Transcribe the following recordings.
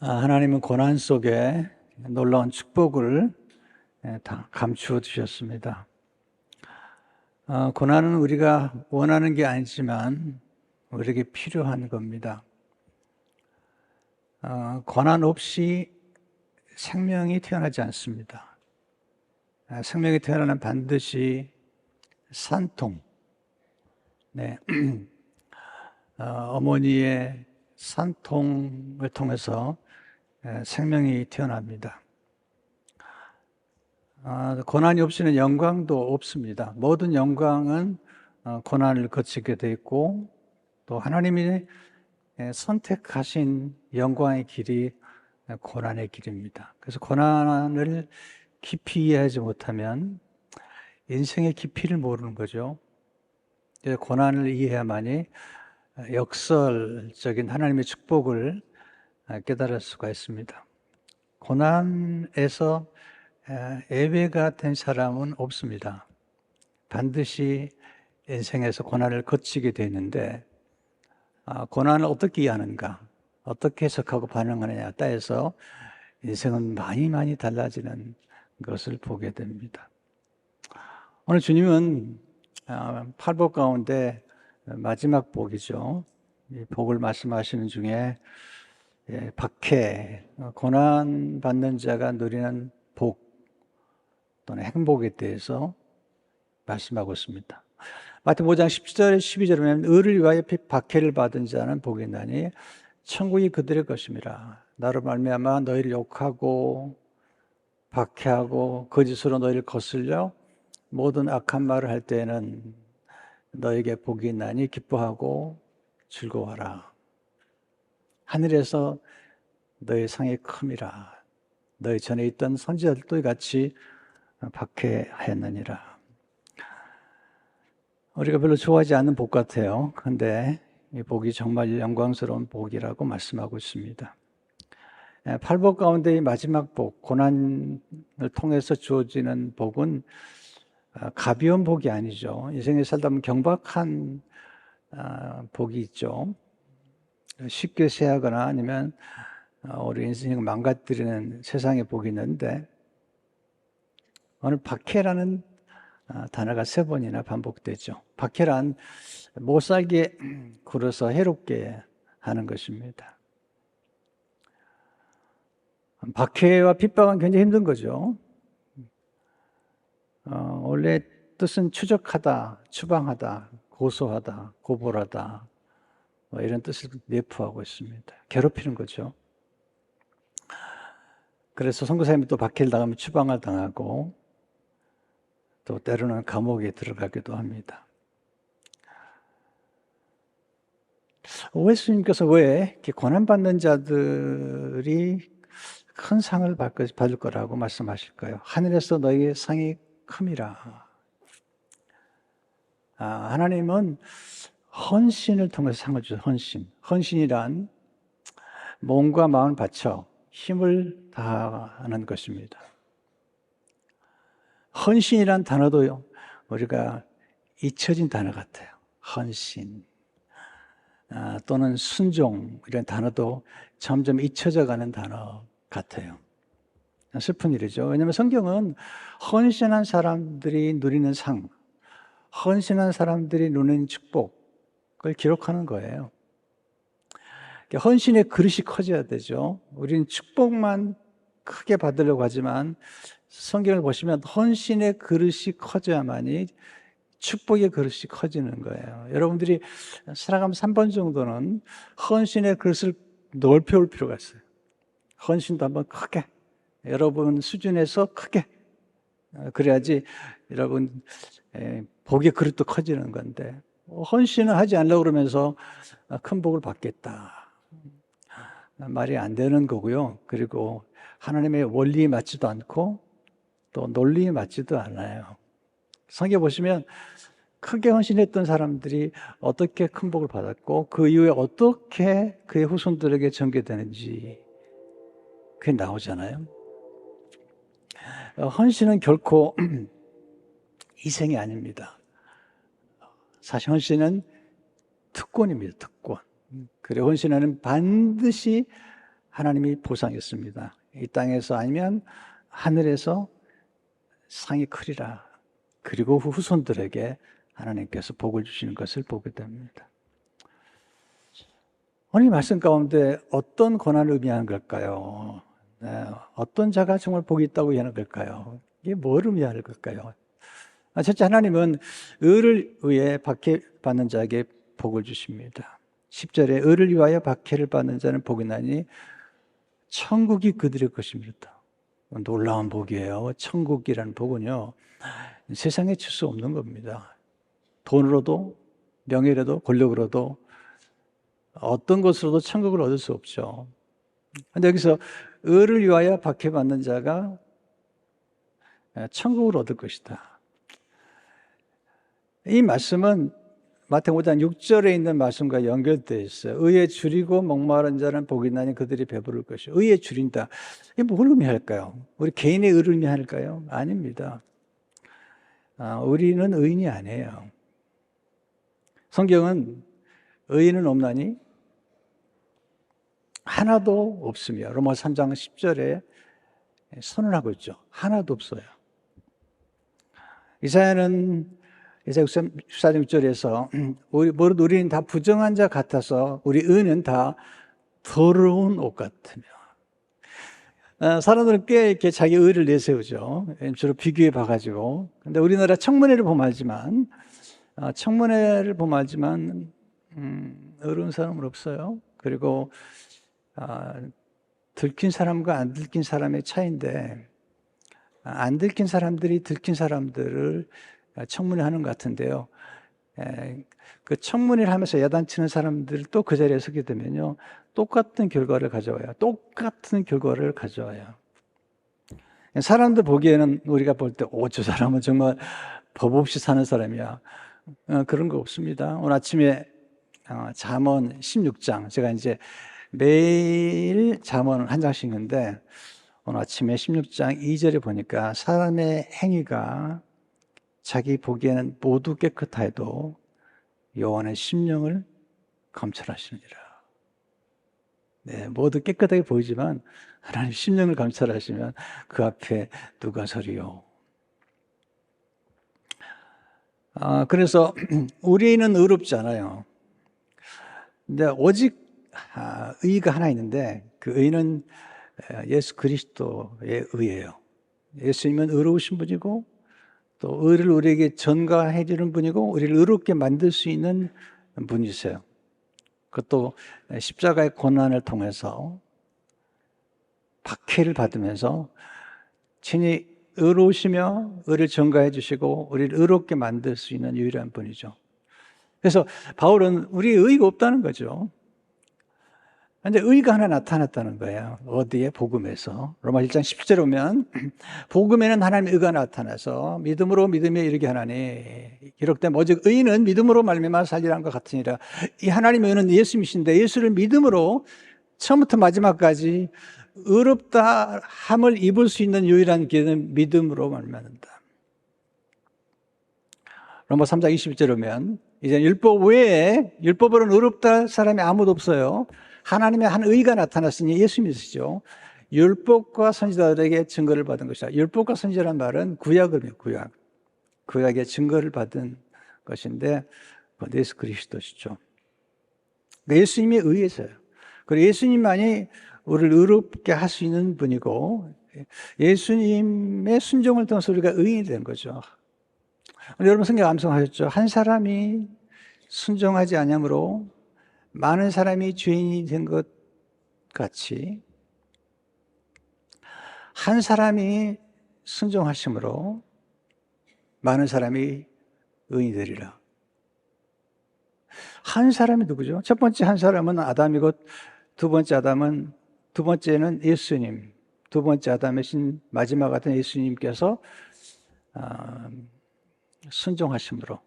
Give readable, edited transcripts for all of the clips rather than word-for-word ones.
하나님은 고난 속에 놀라운 축복을 다 감추어 주셨습니다. 고난은 우리가 원하는 게 아니지만 우리에게 필요한 겁니다. 고난 없이 생명이 태어나지 않습니다. 생명이 태어나는 반드시 산통, 어머니의 산통을 통해서 생명이 태어납니다. 고난이 없이는 영광도 없습니다. 모든 영광은 고난을 거치게 돼 있고, 또 하나님이 선택하신 영광의 길이 고난의 길입니다. 그래서 고난을 깊이 이해하지 못하면 인생의 깊이를 모르는 거죠. 고난을 이해해야만이 역설적인 하나님의 축복을 깨달을 수가 있습니다. 고난에서 예외가 된 사람은 없습니다. 반드시 인생에서 고난을 거치게 되는데, 고난을 어떻게 이해하는가, 어떻게 해석하고 반응하느냐에 따라서 인생은 많이 달라지는 것을 보게 됩니다. 오늘 주님은 팔복 가운데 마지막 복이죠. 이 복을 말씀하시는 중에 박해, 고난받는 자가 누리는 복 또는 행복에 대해서 말씀하고 있습니다. 마태복음 5장 17절 12절에 보면 의를 위하여 박해를 받은 자는 복이 있나니 천국이 그들의 것임이라. 나로 말미암아 너희를 욕하고 박해하고 거짓으로 너희를 거슬려 모든 악한 말을 할 때에는 너에게 복이 있나니 기뻐하고 즐거워하라. 하늘에서 너희 상이 큼이라. 너희 전에 있던 선지자들도 같이 박해하였느니라. 우리가 별로 좋아하지 않는 복 같아요. 그런데 이 복이 정말 영광스러운 복이라고 말씀하고 있습니다. 팔복 가운데 이 마지막 복, 고난을 통해서 주어지는 복은 가벼운 복이 아니죠. 인생에 살다 보면 경박한 복이 있죠. 쉽게 쇠하거나 아니면 우리 인생을 망가뜨리는 세상의 복이 있는데, 오늘 박해라는 단어가 3번이나 반복되죠. 박해란 못 살게 굴어서 해롭게 하는 것입니다. 박해와 핍박은 굉장히 힘든 거죠. 원래 뜻은 추적하다, 추방하다, 고소하다, 고발하다, 이런 뜻을 내포하고 있습니다. 괴롭히는 거죠. 그래서 선교사님이 또 박해를 당하면 추방을 당하고 또 때로는 감옥에 들어가기도 합니다. 예수님께서 왜 이렇게 고난받는 자들이 큰 상을 받을 거라고 말씀하실까요? 하늘에서 너희의 상이 큼이라. 하나님은 헌신을 통해서 상을 주셔요. 헌신이란 몸과 마음을 바쳐 힘을 다하는 것입니다. 헌신이란 단어도 우리가 잊혀진 단어 같아요. 헌신 또는 순종, 이런 단어도 점점 잊혀져 가는 단어 같아요. 슬픈 일이죠. 왜냐하면 성경은 헌신한 사람들이 누리는 상, 헌신한 사람들이 누리는 축복을 기록하는 거예요. 헌신의 그릇이 커져야 되죠. 우리는 축복만 크게 받으려고 하지만 성경을 보시면 헌신의 그릇이 커져야만이 축복의 그릇이 커지는 거예요. 여러분들이 살아가면서 3번 정도는 헌신의 그릇을 넓혀올 필요가 있어요. 헌신도 한번 크게, 여러분 수준에서 크게, 그래야지 여러분 복의 그릇도 커지는 건데, 헌신을 하지 않으려고 그러면서 큰 복을 받겠다, 말이 안 되는 거고요. 그리고 하나님의 원리에 맞지도 않고 또 논리에 맞지도 않아요. 성경 보시면 크게 헌신했던 사람들이 어떻게 큰 복을 받았고 그 이후에 어떻게 그의 후손들에게 전개되는지 그게 나오잖아요. 헌신은 결코 희생이 아닙니다. 사실 헌신은 특권입니다. 특권. 그래, 헌신은 반드시 하나님이 보상했습니다. 이 땅에서 아니면 하늘에서 상이 크리라. 그리고 후손들에게 하나님께서 복을 주시는 것을 보게 됩니다. 오늘 말씀 가운데 어떤 고난을 의미하는 걸까요? 네, 어떤 자가 정말 복이 있다고 얘기하는 걸까요? 이게 뭘 의미하는 걸까요? 첫째, 하나님은 의를 위해 박해받는 자에게 복을 주십니다. 10절에 의를 위하여 박해를 받는 자는 복이 나니 천국이 그들의 것입니다. 놀라운 복이에요. 천국이라는 복은요, 세상에 줄 수 없는 겁니다. 돈으로도 명예로도 권력으로도 어떤 것으로도 천국을 얻을 수 없죠. 그런데 여기서 의를 위하여 박해받는 자가 천국을 얻을 것이다. 이 말씀은 마태복음 5장 6절에 있는 말씀과 연결되어 있어요. 의에 줄이고 목마른 자는 복이 나니 그들이 배부를 것이요. 의에 줄인다. 이게 뭘 의미할까요? 우리 개인의 의를 의미할까요? 아닙니다. 우리는 의인이 아니에요. 성경은 의인은 없나니 하나도 없으며 로마서 3장 10절에 선언하고 있죠. 하나도 없어요. 이사야는 이사야 64장 6절에서 우리는 다 부정한 자 같아서 우리 의는 다 더러운 옷 같으며. 사람들은 꽤 이렇게 자기 의를 내세우죠. 주로 비교해 봐가지고. 근데 우리나라 청문회를 보면 알지만 의로운 사람은 없어요. 그리고 들킨 사람과 안 들킨 사람의 차이인데, 안 들킨 사람들이 들킨 사람들을 청문회하는 것 같은데요. 그 청문회를 하면서 야단치는 사람들이 또 그 자리에 서게 되면요, 똑같은 결과를 가져와요. 사람들 보기에는 우리가 볼 때, 저 사람은 정말 법 없이 사는 사람이야. 그런 거 없습니다. 오늘 아침에 잠언 16장, 제가 이제 매일 잠언 한 장씩 읽는데 오늘 아침에 16장 2절에 보니까 사람의 행위가 자기 보기에는 모두 깨끗하여도 여호와는 심령을 감찰하시느니라. 네, 모두 깨끗하게 보이지만 하나님 심령을 감찰하시면 그 앞에 누가 서리요. 그래서 우리는 의롭지 않아요. 근데 오직 의가 하나 있는데 그 의는 예수 그리스도의 의예요. 예수님은 의로우신 분이고 또 의를 우리에게 전가해 주는 분이고 우리를 의롭게 만들 수 있는 분이세요. 그것도 십자가의 고난을 통해서 박해를 받으면서 친히 의로우시며 의를 전가해 주시고 우리를 의롭게 만들 수 있는 유일한 분이죠. 그래서 바울은 우리의 의가 없다는 거죠. 그런데 의가 하나 나타났다는 거예요. 어디에? 복음에서. 로마 1장 10절에 오면 복음에는 하나님의 의가 나타나서 믿음으로 믿음에 이르게 하나니 기록된 오직 의인은 믿음으로 말미암아 살리라는 것 같으니라. 이 하나님의 의는 예수님이신데 예수를 믿음으로 처음부터 마지막까지 의롭다 함을 입을 수 있는 유일한 길은 믿음으로 말미암는다. 로마 3장 20절에 오면 이제 율법 외에 율법으로는 의롭다 사람이 아무도 없어요. 하나님의 한 의가 나타났으니 예수님이시죠. 율법과 선지자들에게 증거를 받은 것이다. 율법과 선지자라는 말은 구약을 구약의 증거를 받은 것인데 그건 예수 그리스도시죠. 예수님이 의해서요. 그리고 예수님만이 우리를 의롭게 할 수 있는 분이고 예수님의 순종을 통해서 우리가 의인이 된 거죠. 여러분 성경 암송하셨죠? 한 사람이 순종하지 아니함으로 많은 사람이 죄인이 된 것 같이 한 사람이 순종하심으로 많은 사람이 의인이 되리라. 한 사람이 누구죠? 첫 번째 한 사람은 아담이고 두 번째는 예수님, 두 번째 아담이신 마지막 같은 예수님께서 순종하심으로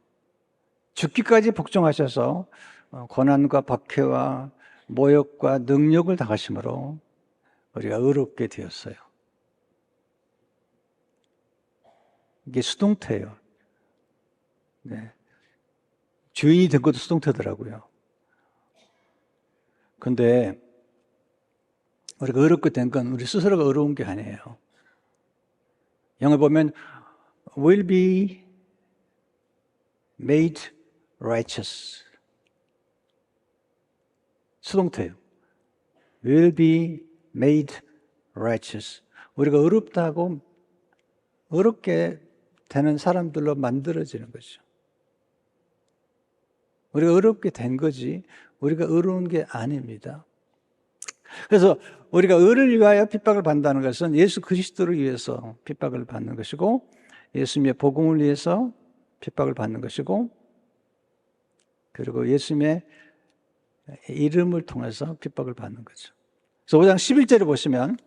죽기까지 복종하셔서 고난과 박해와 모욕과 능력을 당하심으로 우리가 의롭게 되었어요. 이게 수동태예요. 네. 주인이 된 것도 수동태더라고요. 근데 우리가 어렵게 된 건 우리 스스로가 어려운 게 아니에요. 영어 보면 will be made righteous. 수동태예요. will be made righteous. 우리가 어렵게 되는 사람들로 만들어지는 거죠. 우리가 어렵게 된 거지 우리가 어려운 게 아닙니다. 그래서 우리가 의를 위하여 핍박을 받는다는 것은 예수 그리스도를 위해서 핍박을 받는 것이고 예수님의 복음을 위해서 핍박을 받는 것이고 그리고 예수님의 이름을 통해서 핍박을 받는 거죠. 그래서 5장 11절을 보시면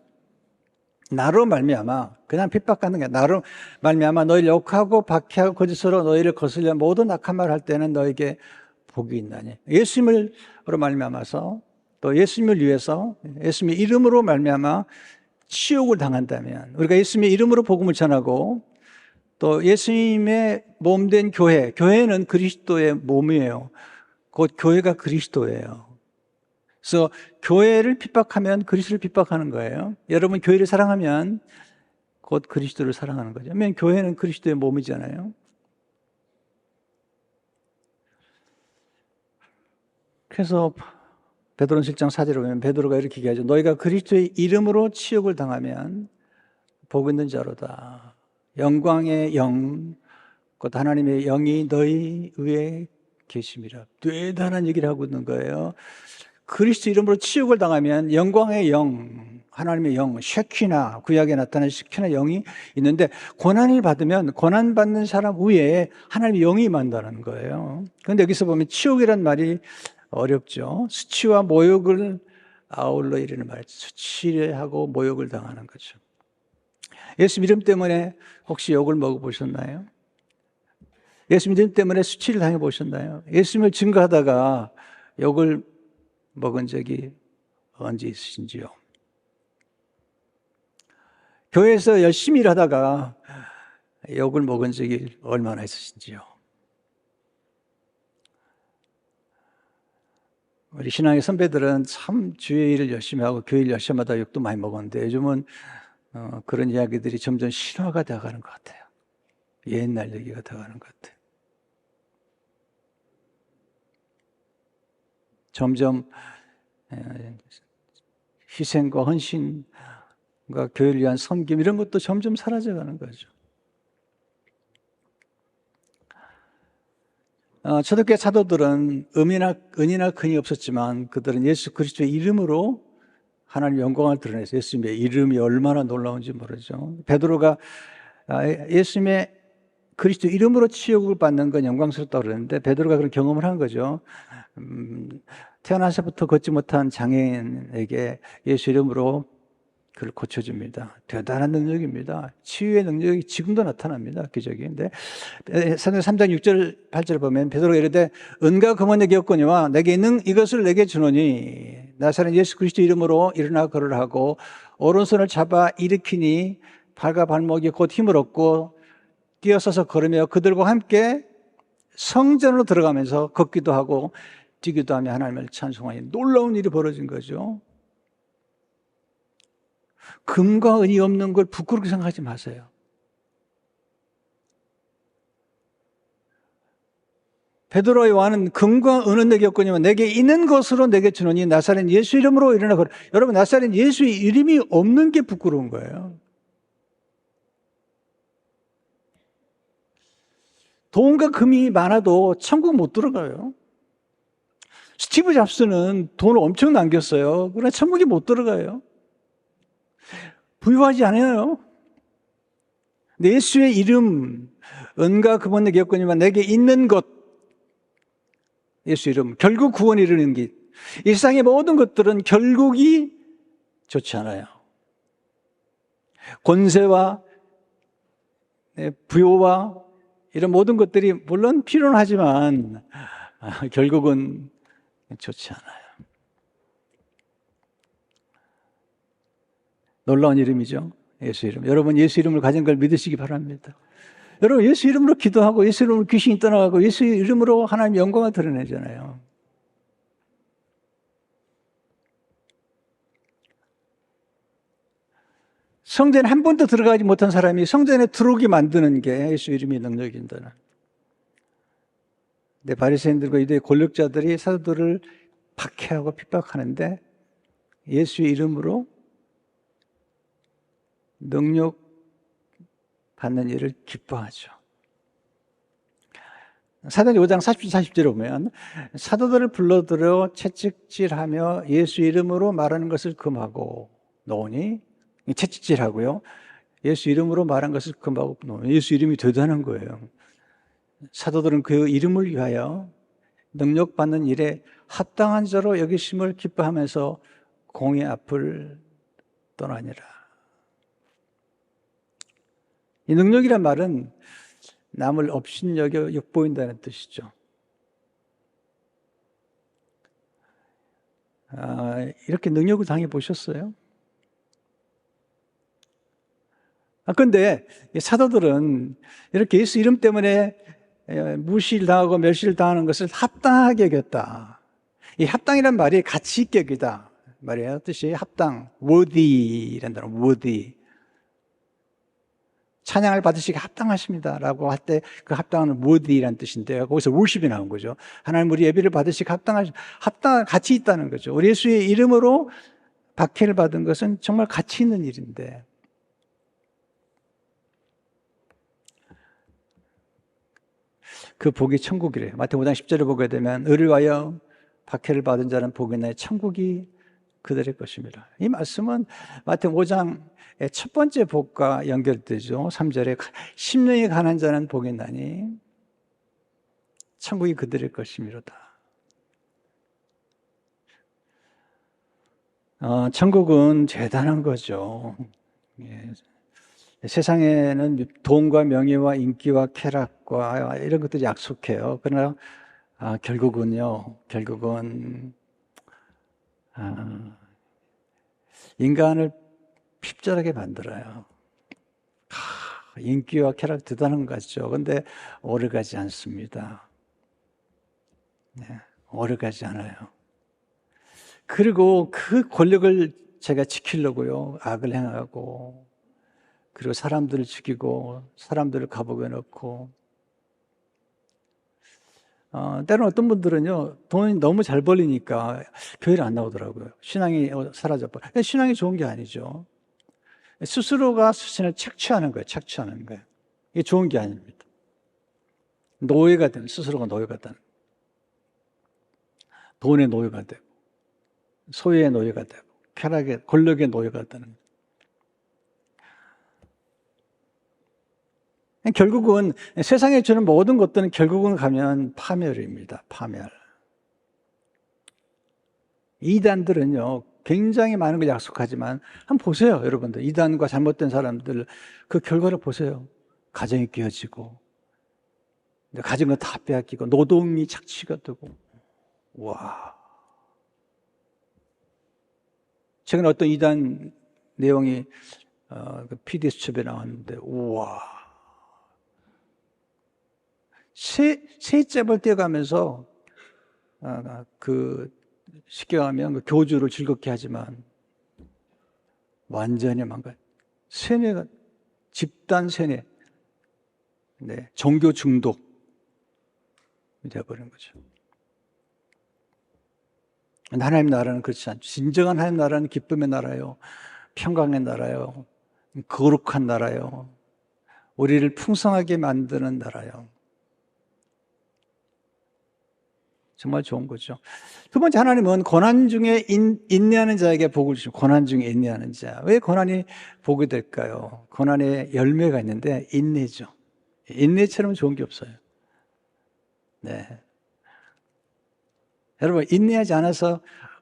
나로 말미암아 그냥 핍박하는 게 나로 말미암아 너희를 욕하고 박해하고 거짓으로 너희를 거슬려 모든 악한 말을 할 때는 너에게 복이 있나니. 예수님으로 말미암아서 또 예수님을 위해서 예수님의 이름으로 말미암아 치욕을 당한다면 우리가 예수님의 이름으로 복음을 전하고 또 예수님의 몸된 교회는 그리스도의 몸이에요. 곧 교회가 그리스도예요. 그래서 교회를 핍박하면 그리스도를 핍박하는 거예요. 여러분 교회를 사랑하면 곧 그리스도를 사랑하는 거죠. 왜냐하면 교회는 그리스도의 몸이잖아요. 그래서 베드로는 7장 4절에 보면 베드로가 이렇게 얘기하죠. 너희가 그리스도의 이름으로 치욕을 당하면 복 있는 자로다. 영광의 영, 곧 하나님의 영이 너희 위에 계심이라. 대단한 얘기를 하고 있는 거예요. 그리스도 이름으로 치욕을 당하면 영광의 영, 하나님의 영, 쉐키나, 구약에 나타난 쉐키나 영이 있는데 고난을 받으면 고난받는 사람 위에 하나님의 영이 임한다는 거예요. 그런데 여기서 보면 치욕이란 말이 어렵죠. 수치와 모욕을 아울러 이르는 말이죠. 수치하고 모욕을 당하는 거죠. 예수 이름 때문에 혹시 욕을 먹어보셨나요? 예수 이름 때문에 수치를 당해보셨나요? 예수님을 증거하다가 욕을 먹은 적이 언제 있으신지요? 교회에서 열심히 일하다가 욕을 먹은 적이 얼마나 있으신지요? 우리 신앙의 선배들은 참 주의 일을 열심히 하고 교회 일 열심히 하다 욕도 많이 먹었는데 요즘은 그런 이야기들이 점점 신화가 되어가는 것 같아요. 옛날 얘기가 되어가는 것 같아요. 점점 희생과 헌신과 교회를 위한 섬김 이런 것도 점점 사라져가는 거죠. 초대교회 사도들은 은이나 근이 없었지만 그들은 예수 그리스도의 이름으로 하나님의 영광을 드러냈어요. 예수님의 이름이 얼마나 놀라운지 모르죠. 베드로가 예수님의 그리스도 이름으로 치욕을 받는 건 영광스럽다고 그러는데 베드로가 그런 경험을 한 거죠. 태어나서부터 걷지 못한 장애인에게 예수 이름으로 그를 고쳐줍니다. 대단한 능력입니다. 치유의 능력이 지금도 나타납니다. 기적인데 사도행전 3장 6절 8절을 보면 베드로가 이르되 은과 금은 내게 없거니와 내게 있는 이것을 내게 주노니 나사렛 예수 그리스도 이름으로 일어나 걸으라 하고 오른손을 잡아 일으키니 발과 발목이 곧 힘을 얻고 뛰어서서 걸으며 그들과 함께 성전으로 들어가면서 걷기도 하고 뛰기도 하며 하나님을 찬송하니 놀라운 일이 벌어진 거죠. 금과 은이 없는 걸 부끄럽게 생각하지 마세요. 베드로와 요한은 금과 은은 내게 없거니와 내게 있는 것으로 내게 주노니 나사렛 예수 이름으로 일어나 걸으라. 여러분 나사렛 예수의 이름이 없는 게 부끄러운 거예요. 돈과 금이 많아도 천국 못 들어가요. 스티브 잡스는 돈을 엄청 남겼어요. 그러나 천국에 못 들어가요. 부유하지 않아요. 근데 예수의 이름, 은과 금은 내게 없거니와 내게 있는 것, 예수 이름, 결국 구원에 이르는 길. 이 세상의 모든 것들은 결국이 좋지 않아요. 권세와 부요와 이런 모든 것들이 물론 필요는 하지만 결국은 좋지 않아요. 놀라운 이름이죠. 예수 이름. 여러분 예수 이름을 가진 걸 믿으시기 바랍니다. 여러분 예수 이름으로 기도하고 예수 이름으로 귀신이 떠나가고 예수 이름으로 하나님의 영광을 드러내잖아요. 성전에 한 번도 들어가지 못한 사람이 성전에 들어오게 만드는 게 예수 이름의 능력인다는. 근데 바리새인들과 유대 권력자들이 사도들을 박해하고 핍박하는데 예수의 이름으로 능력 받는 일을 기뻐하죠. 사도행전 5장 40절에 보면 사도들을 불러들여 채찍질하며 예수 이름으로 말하는 것을 금하고 놓으니, 채찍질하고요, 예수 이름으로 말한 것을 금하고 놓으니 예수 이름이 대단한 거예요. 사도들은 그 이름을 위하여 능력 받는 일에 합당한 자로 여기심을 기뻐하면서 공의 앞을 떠나니라. 이 능력이란 말은 남을 업신여겨 욕보인다는 뜻이죠. 이렇게 능력을 당해 보셨어요? 근데 사도들은 이렇게 예수 이름 때문에 무시를 당하고 멸시를 당하는 것을 합당하게 여겼다. 이 합당이란 말이 가치 있게 여기다 말이에요. 뜻이 합당, worthy라는 단어, worthy. 찬양을 받으시기 합당하십니다 라고 할 때 그 합당은 worthy라는 뜻인데요. 거기서 worship이 나온 거죠. 하나님 우리 예배를 받으시기 합당한 가치 있다는 거죠. 우리 예수의 이름으로 박해를 받은 것은 정말 가치 있는 일인데, 그 복이 천국이래요. 마태복음 5장 10절을 보게 되면 의를 위하여 박해를 받은 자는 복이 있나니 천국이 그들의 것입니다. 이 말씀은 마태복음 5장의 첫 번째 복과 연결되죠. 3절에 심령이 가난한 자는 복이 있나니 천국이 그들의 것이미로다. 천국은 대단한 거죠. 예. 세상에는 돈과 명예와 인기와 쾌락과 이런 것들이 약속해요. 그러나 결국은 인간을 핍절하게 만들어요. 인기와 쾌락 대단한 것 같죠. 그런데 오래가지 않습니다. 네, 오래가지 않아요. 그리고 그 권력을 제가 지키려고요, 악을 행하고, 그리고 사람들을 죽이고 사람들을 감옥에 넣고, 때로는 어떤 분들은요, 돈이 너무 잘 벌리니까 교회를 안 나오더라고요. 신앙이 사라져버려. 신앙이 좋은 게 아니죠. 스스로가 스스로 착취하는 거예요. 착취하는 거예요. 이게 좋은 게 아닙니다. 노예가 되는, 스스로가 노예가 되는, 돈의 노예가 되고 소유의 노예가 되고 쾌락의, 권력의 노예가 되는. 결국은 세상에 주는 모든 것들은 결국은 가면 파멸입니다. 파멸. 이단들은요, 굉장히 많은 걸 약속하지만 한번 보세요, 여러분들. 이단과 잘못된 사람들 그 결과를 보세요. 가정이 깨어지고, 가진 거 다 빼앗기고, 노동이 착취가 되고. 와. 최근에 어떤 이단 내용이 그 PD 수첩에 나왔는데, 우와. 새잡을 떼어가면서 쉽게 하면 그 교주를 즐겁게 하지만 완전히 망가. 세뇌가, 집단 세뇌, 네, 종교 중독이 되어버린 거죠. 하나님 나라는 그렇지 않죠. 진정한 하나님 나라는 기쁨의 나라요, 평강의 나라요, 거룩한 나라요, 우리를 풍성하게 만드는 나라요. 정말 좋은 거죠. 두 번째, 하나님은 고난 중에 인내하는 자에게 복을 주시고, 고난 중에 인내하는 자. 왜 고난이 복이 될까요? 고난에 열매가 있는데 인내죠. 인내처럼 좋은 게 없어요. 네. 여러분, 인내하지 않아서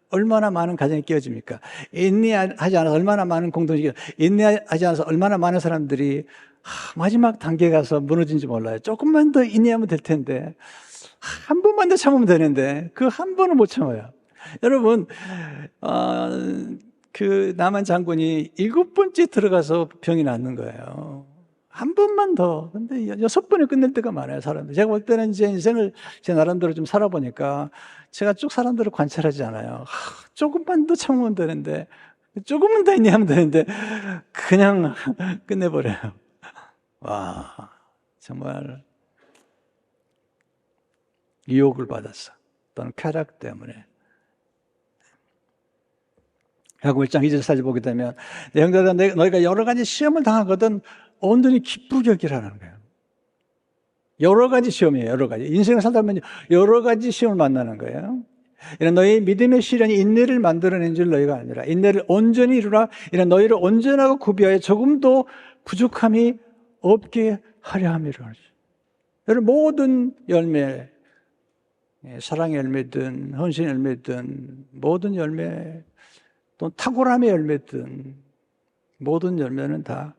얼마나 많은 가정이 깨어집니까? 인내하지 않아서 얼마나 많은 공동체가, 인내하지 않아서 얼마나 많은 사람들이 마지막 단계에 가서 무너진지 몰라요. 조금만 더 인내하면 될 텐데, 한 번만 더 참으면 되는데 그 한 번은 못 참아요. 여러분, 그 나만 장군이 7번째 들어가서 병이 낫는 거예요. 한 번만 더. 근데 6번에 끝낼 때가 많아요, 사람들. 제가 볼 때는 제 인생을 제 나름대로 좀 살아보니까 제가 쭉 사람들을 관찰하지 않아요. 조금만 더 참으면 되는데 조금만 더 있니 하면 되는데 그냥 끝내버려요. 와, 정말 유혹을 받았어. 또는 쾌락 때문에. 야고보 1장 2절까지 보게 되면 내 형제들아 너희가 여러 가지 시험을 당하거든 온전히 기쁘게 여기라는 거예요. 여러 가지 시험이에요. 여러 가지. 인생을 살다 보면 여러 가지 시험을 만나는 거예요. 이런 너희 믿음의 시련이 인내를 만들어낸 줄 너희가 아니라 인내를 온전히 이루라. 이런 너희를 온전하고 구비하여 조금도 부족함이 없게 하려 함이라. 여러분 모든 열매, 사랑의 열매든 헌신의 열매든 모든 열매 또 탁월함의 열매든 모든 열매는 다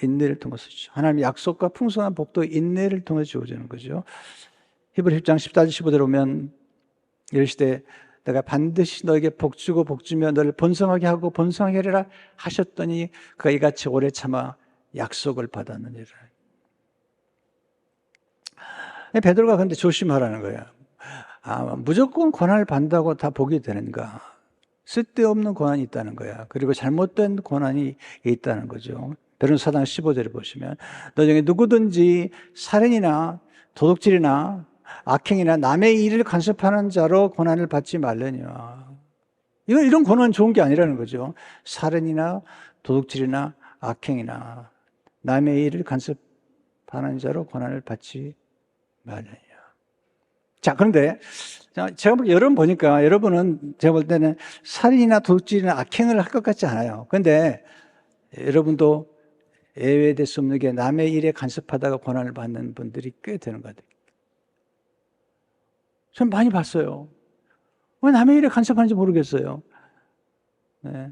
인내를 통해서 주죠. 하나님의 약속과 풍성한 복도 인내를 통해 주어지는 거죠. 히브리 10장 14절 15절에 보면 이르시되 내가 반드시 너에게 복주고 복주며 너를 번성하게 하고 번성하게 하리라 하셨더니 그가 이같이 오래 참아 약속을 받았느니라. 베드로가 근데 조심하라는 거예요. 무조건 고난을 받는다고 다 복이 되는가? 쓸데없는 고난이 있다는 거야. 그리고 잘못된 고난이 있다는 거죠. 베드로서 4장 15절에 보시면 너 중에 누구든지 살인이나 도둑질이나 악행이나 남의 일을 간섭하는 자로 고난을 받지 말려니와. 이런 고난은 좋은 게 아니라는 거죠. 살인이나 도둑질이나 악행이나 남의 일을 간섭하는 자로 고난을 받지 말려니와. 자, 그런데 제가 여러분 보니까 여러분은 제가 볼 때는 살인이나 도둑질이나 악행을 할 것 같지 않아요. 그런데 여러분도 예외될 수 없는 게 남의 일에 간섭하다가 고난을 받는 분들이 꽤 되는 것 같아요. 전 많이 봤어요. 왜 남의 일에 간섭하는지 모르겠어요. 네.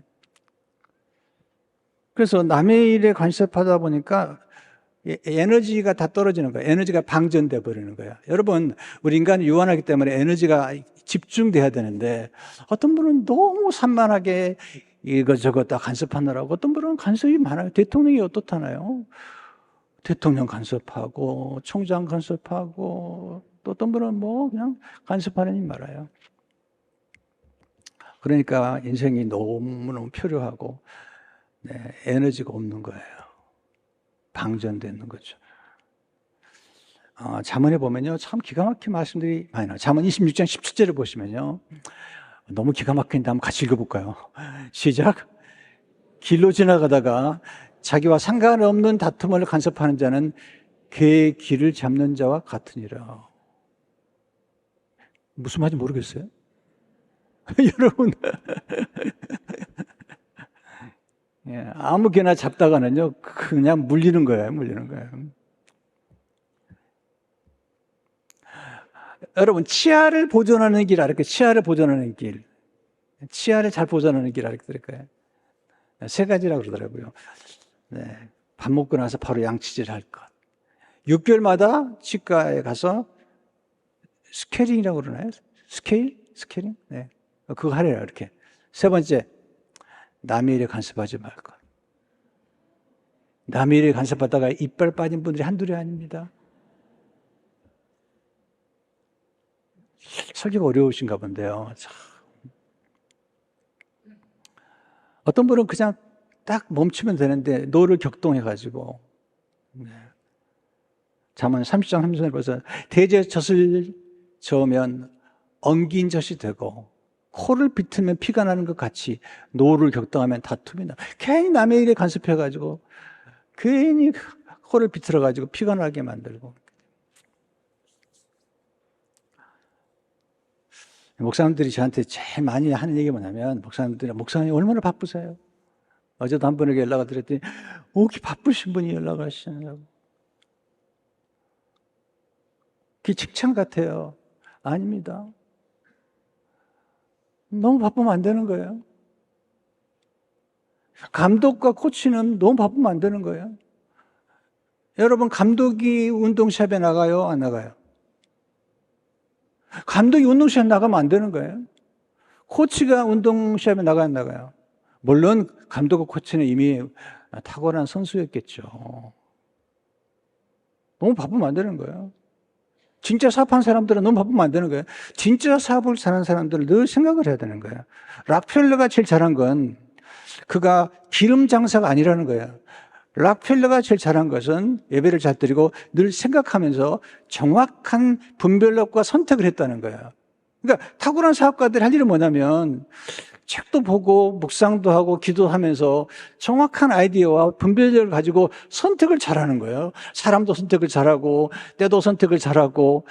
그래서 남의 일에 간섭하다 보니까 에너지가 다 떨어지는 거예요. 에너지가 방전돼 버리는 거예요. 여러분, 우리 인간은 유한하기 때문에 에너지가 집중돼야 되는데 어떤 분은 너무 산만하게 이것저것 다 간섭하느라고 어떤 분은 간섭이 많아요. 대통령이 어떻다나요? 대통령 간섭하고 총장 간섭하고 또 어떤 분은 뭐 그냥 간섭하는 일 말아요. 그러니까 인생이 너무너무 표류하고 에너지가 없는 거예요. 방전되는 거죠. 잠언에 보면요, 참 기가 막힌 말씀들이 많이 나와요. 잠언 26장 17절을 보시면요, 너무 기가 막힌데 한번 같이 읽어볼까요? 시작. 길로 지나가다가 자기와 상관없는 다툼을 간섭하는 자는 그의 길을 잡는 자와 같으니라. 무슨 말인지 모르겠어요? 여러분, 아무 개나 잡다가는요, 그냥 물리는 거예요, 물리는 거예요. 여러분, 치아를 보존하는 길 알을까요? 치아를 보존하는 길. 치아를 잘 보존하는 길 알을까요? 세 가지라고 그러더라고요. 네. 밥 먹고 나서 바로 양치질 할 것. 6개월마다 치과에 가서 스케일링이라고 그러나요? 스케일링? 네. 그거 하래요, 이렇게. 세 번째, 남의 일에 간섭하지 말 것. 남의 일에 간섭하다가 이빨 빠진 분들이 한둘이 아닙니다. 설교가 어려우신가 본데요. 참. 어떤 분은 그냥 딱 멈추면 되는데 노를 격동해가지고 잠언 30장 3절에 보서 대제 젖을 저으면 엉긴 젖이 되고 코를 비틀면 피가 나는 것 같이 노를 격동하면 다툼이 나. 괜히 남의 일에 간섭해가지고 괜히 코를 비틀어가지고 피가 나게 만들고. 목사님들이 저한테 제일 많이 하는 얘기가 뭐냐면 목사님 얼마나 바쁘세요? 어제도 한 분에게 연락을 드렸더니 이렇게 바쁘신 분이 연락을 하시냐고. 그게 칭찬 같아요. 아닙니다. 너무 바쁘면 안 되는 거예요. 감독과 코치는 너무 바쁘면 안 되는 거예요. 여러분, 감독이 운동샵에 나가요? 안 나가요? 감독이 운동샵에 나가면 안 되는 거예요. 코치가 운동샵에 나가야 나가요. 물론 감독과 코치는 이미 탁월한 선수였겠죠. 너무 바쁘면 안 되는 거예요. 진짜 사업하는 사람들은 너무 바쁘면 안 되는 거예요. 진짜 사업을 잘하는 사람들은 늘 생각을 해야 되는 거예요. 락펠러가 제일 잘한 건 그가 기름 장사가 아니라는 거예요. 락펠러가 제일 잘한 것은 예배를 잘 드리고 늘 생각하면서 정확한 분별력과 선택을 했다는 거예요. 그러니까 탁월한 사업가들이 할 일은 뭐냐면 책도 보고 묵상도 하고 기도하면서 정확한 아이디어와 분별력을 가지고 선택을 잘하는 거예요. 사람도 선택을 잘하고 때도 선택을 잘하고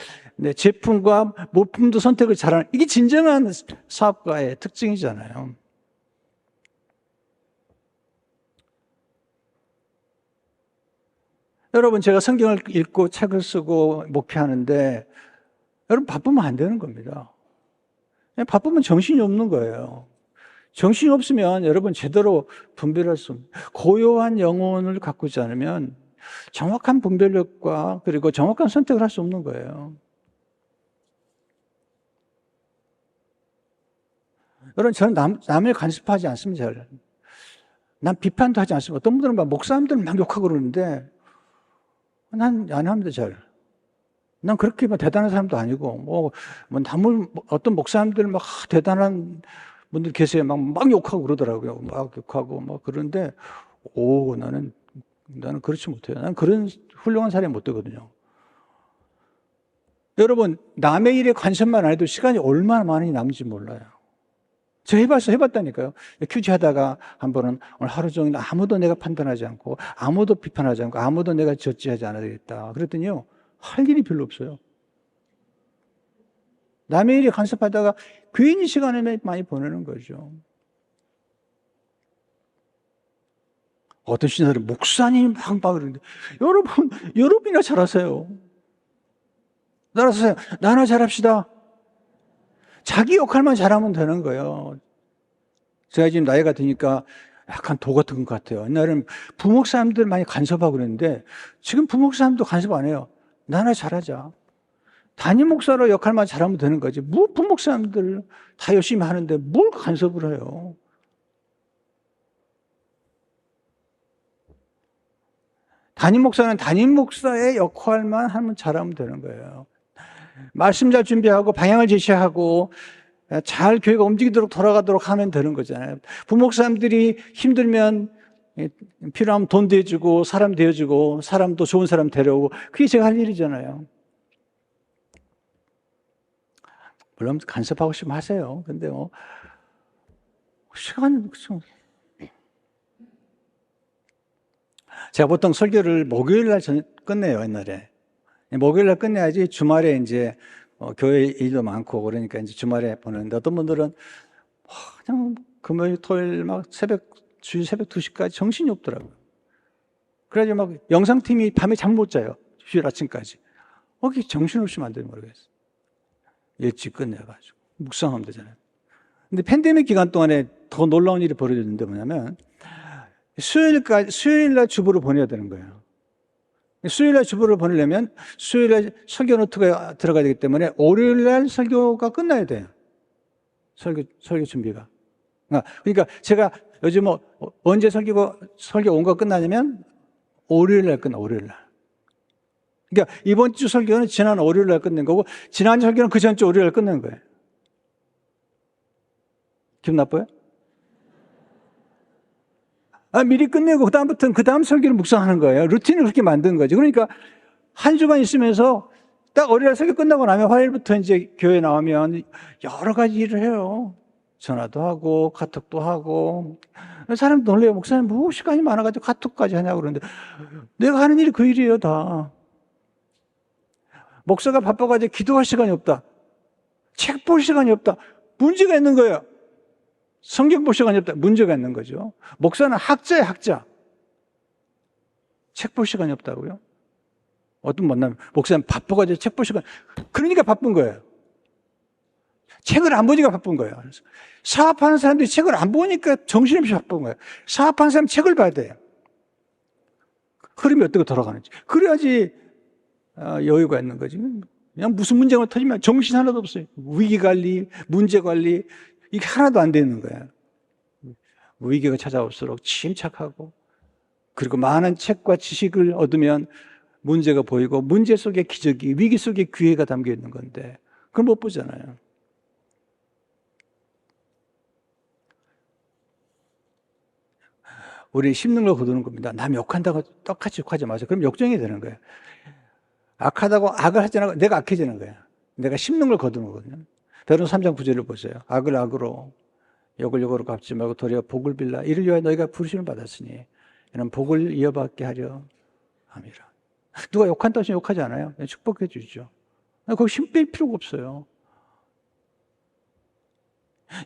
제품과 모품도 선택을 잘하는, 이게 진정한 사업가의 특징이잖아요. 여러분, 제가 성경을 읽고 책을 쓰고 목회하는데 여러분 바쁘면 안 되는 겁니다. 바쁘면 정신이 없는 거예요. 정신이 없으면 여러분 제대로 분별할 수 없는, 고요한 영혼을 갖고 있지 않으면 정확한 분별력과 그리고 정확한 선택을 할 수 없는 거예요. 여러분, 저는 남을 간섭하지 않습니다. 난 비판도 하지 않습니다. 어떤 분들은 막 목사님들은 막 욕하고 그러는데 난 안 합니다, 잘. 난 그렇게 대단한 사람도 아니고, 어떤 목사님들 막 대단한 분들 계세요. 막 욕하고 그러더라고요. 막 욕하고 막 그러는데, 나는 그렇지 못해요. 나는 그런 훌륭한 사람이 못 되거든요. 여러분, 남의 일에 관심만 안 해도 시간이 얼마나 많이 남는지 몰라요. 저 해봤다니까요. 큐지 하다가 한 번은 오늘 하루 종일 아무도 내가 판단하지 않고, 아무도 비판하지 않고, 아무도 내가 저지하지 않아야 되겠다. 그랬더니요, 할 일이 별로 없어요. 남의 일에 간섭하다가 괜히 시간을 많이 보내는 거죠. 어떤 신사들은 목사님 막 그러는데, 여러분이나 잘하세요. 나나 잘합시다. 자기 역할만 잘하면 되는 거예요. 제가 지금 나이가 드니까 약간 도 같은 것 같아요. 옛날에는 부목사님들 많이 간섭하고 그랬는데 지금 부목사님도 간섭 안 해요. 나나 잘하자. 담임 목사로 역할만 잘하면 되는 거지. 뭐 부목사님들 다 열심히 하는데 뭘 간섭을 해요. 담임 목사는 담임 목사의 역할만 하면 잘하면 되는 거예요. 말씀 잘 준비하고 방향을 제시하고 잘 교회가 움직이도록 돌아가도록 하면 되는 거잖아요. 부목사님들이 힘들면 필요하면 돈 대주고 사람 대주고 사람도 좋은 사람 데려오고, 그게 제가 할 일이잖아요. 물론 간섭하고 싶으면 하세요. 근데 시간, 제가 보통 설교를 목요일 날 끝내요, 옛날에. 목요일 날 끝내야지 주말에 이제 교회 일도 많고 그러니까 이제 주말에 보내는데, 어떤 분들은 그냥 금요일, 토요일 막 주일 새벽 2시까지 정신이 없더라고요. 그래가지고 막 영상팀이 밤에 잠 못 자요. 주일 아침까지. 정신없이 만들면 모르겠어요. 일찍 끝내가지고. 묵상하면 되잖아요. 근데 팬데믹 기간 동안에 더 놀라운 일이 벌어졌는데 뭐냐면, 수요일날 주보를 보내야 되는 거예요. 수요일날 주보를 보내려면 수요일날 설교 노트가 들어가야 되기 때문에 월요일날 설교가 끝나야 돼요. 설교 준비가. 그러니까 제가 요즘 언제 설교 온거 끝나냐면 월요일날 끝나, 월요일날. 그러니까 이번 주 설교는 지난 월요일날 끝낸 거고, 지난 설교는 그 전주 월요일날 끝낸 거예요. 기분 나빠요? 미리 끝내고 그다음부터는 그 다음 설교를 묵상하는 거예요. 루틴을 그렇게 만든 거죠. 그러니까 한 주간 있으면서 딱 월요일 설교 끝나고 나면 화요일부터 이제 교회 나오면 여러 가지 일을 해요. 전화도 하고 카톡도 하고. 사람도 놀래요. 목사님 뭐 시간이 많아가지고 카톡까지 하냐고 그러는데, 내가 하는 일이 그 일이에요, 다. 목사가 바빠가지고 기도할 시간이 없다. 책 볼 시간이 없다. 문제가 있는 거예요. 성경 볼 시간이 없다. 문제가 있는 거죠. 목사는 학자예요, 학자. 책 볼 시간이 없다고요? 어떤 만나면 목사님 바빠가지고 책 볼 시간, 그러니까 바쁜 거예요. 책을 안 보니까 바쁜 거예요. 사업하는 사람들이 책을 안 보니까 정신없이 바쁜 거예요. 사업하는 사람 책을 봐야 돼요. 흐름이 어떻게 돌아가는지. 그래야지 여유가 있는 거지. 그냥 무슨 문제가 터지면 정신 하나도 없어요. 위기관리, 문제관리, 이게 하나도 안 되는 거예요. 위기가 찾아올수록 침착하고, 그리고 많은 책과 지식을 얻으면 문제가 보이고, 문제 속에 기적이, 위기 속에 기회가 담겨 있는 건데 그걸 못 보잖아요. 우리 씹는 걸 거두는 겁니다. 남 욕한다고 똑같이 욕하지 마세요. 그럼 역정이 되는 거예요. 악하다고 악을 하지 않고 내가 악해지는 거예요. 내가 씹는 걸 거두는 거거든요. 베드로 3장 9절을 보세요. 악을 악으로 욕을 욕으로 갚지 말고 도리어 복을 빌라. 이를 위하여 너희가 부르심을 받았으니 이는 복을 이어받게 하려 함이라. 누가 욕한다고 해서 욕하지 않아요. 그냥 축복해 주시죠. 거기 힘 뺄 필요가 없어요.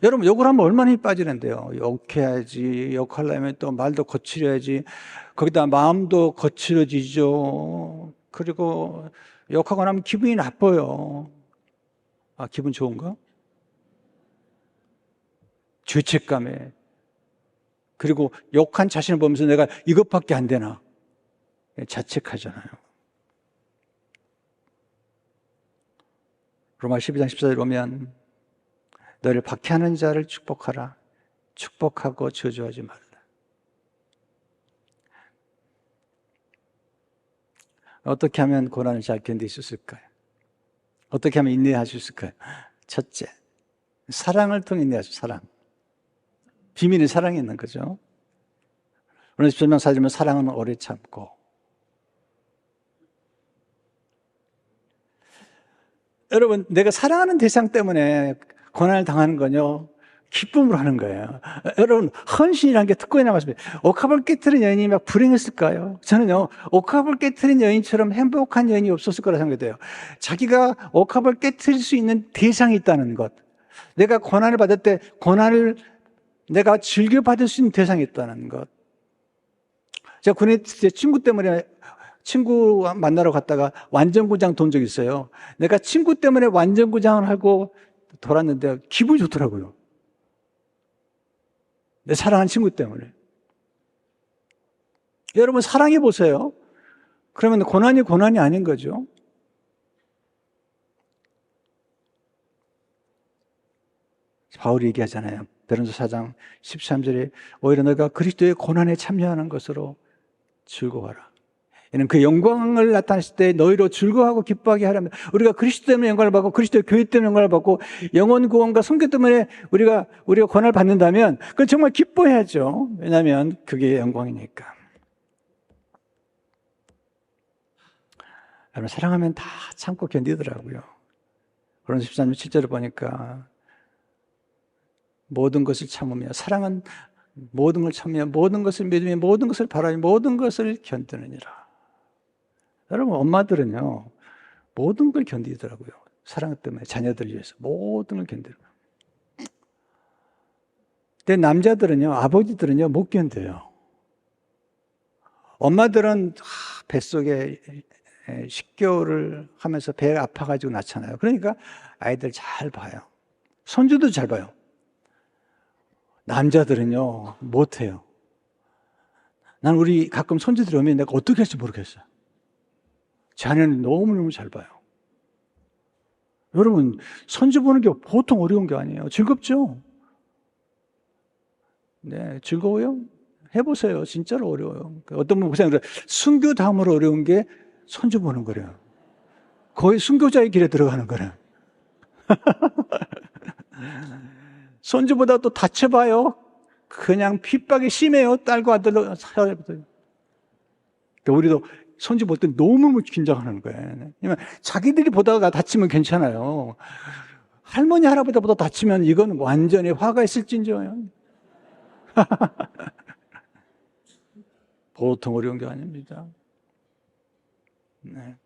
여러분, 욕을 하면 얼마나 힘이 빠지는데요. 욕해야지, 욕하려면 또 말도 거칠어야지, 거기다 마음도 거칠어지죠. 그리고 욕하고 나면 기분이 나빠요. 아, 기분 좋은가? 죄책감에. 그리고 욕한 자신을 보면서 내가 이것밖에 안 되나? 자책하잖아요. 로마 12장 14절 보면 너를 박해하는 자를 축복하라. 축복하고 저주하지 말라. 어떻게 하면 고난을 잘 견딜 수 있을까요? 어떻게 하면 인내할 수 있을까요? 첫째, 사랑을 통해 인내하죠. 사랑. 비밀은 사랑에 있는 거죠. 오늘 17명 사지면 사랑은 오래 참고. 여러분, 내가 사랑하는 대상 때문에 고난을 당하는 건요, 기쁨으로 하는 거예요. 여러분, 헌신이라는 게 특권이 남았습니다. 옥합을 깨트린 여인이 막 불행했을까요? 저는요, 옥합을 깨트린 여인처럼 행복한 여인이 없었을 거라 생각돼요. 자기가 옥합을 깨트릴 수 있는 대상이 있다는 것. 내가 고난을 받을 때 고난을 내가 즐겨받을 수 있는 대상이 있다는 것. 제가 군에 제 친구 때문에 친구 만나러 갔다가 완전구장 돈 적이 있어요. 내가 친구 때문에 완전구장을 하고 돌았는데 기분이 좋더라고요. 내 사랑하는 친구 때문에. 여러분, 사랑해 보세요. 그러면 고난이 아닌 거죠. 바울이 얘기하잖아요. 베드로전서 4장 13절에 오히려 너가 그리스도의 고난에 참여하는 것으로 즐거워하라. 이는 그 영광을 나타냈을 때 너희로 즐거워하고 기뻐하게 하려면 우리가 그리스도 때문에 영광을 받고 그리스도의 교회 때문에 영광을 받고 영원 구원과 선교 때문에 우리가 고난을 받는다면 그건 정말 기뻐해야죠. 왜냐하면 그게 영광이니까. 여러분, 사랑하면 다 참고 견디더라고요. 그런 13절 7절을 보니까 모든 것을 참으며 사랑은 모든 걸 참으며 모든 것을 믿으며 모든 것을 바라며 모든 것을 견디느니라. 여러분, 엄마들은요 모든 걸 견디더라고요. 사랑 때문에 자녀들을 위해서 모든 걸 견디더라고요. 근데 남자들은요, 아버지들은요 못 견뎌요. 엄마들은 뱃속에 10개월을 하면서 배가 아파가지고 낳잖아요. 그러니까 아이들 잘 봐요. 손주도 잘 봐요. 남자들은요 못해요. 난 우리 가끔 손주들이 오면 내가 어떻게 할지 모르겠어요. 자녀는 너무너무 잘 봐요. 여러분, 손주 보는 게 보통 어려운 게 아니에요. 즐겁죠? 네, 즐거워요? 해보세요. 진짜로 어려워요. 어떤 분 그냥 순교 다음으로 어려운 게 손주 보는 거래요. 거의 순교자의 길에 들어가는 거래요. 손주보다 또 다쳐봐요. 그냥 핍박이 심해요. 딸과 아들로. 우리도 손주 볼 때 너무 긴장하는 거예요. 자기들이 보다가 다치면 괜찮아요. 할머니, 할아버지보다 다치면 이건 완전히 화가 있을진저요. 보통 어려운 게 아닙니다. 네.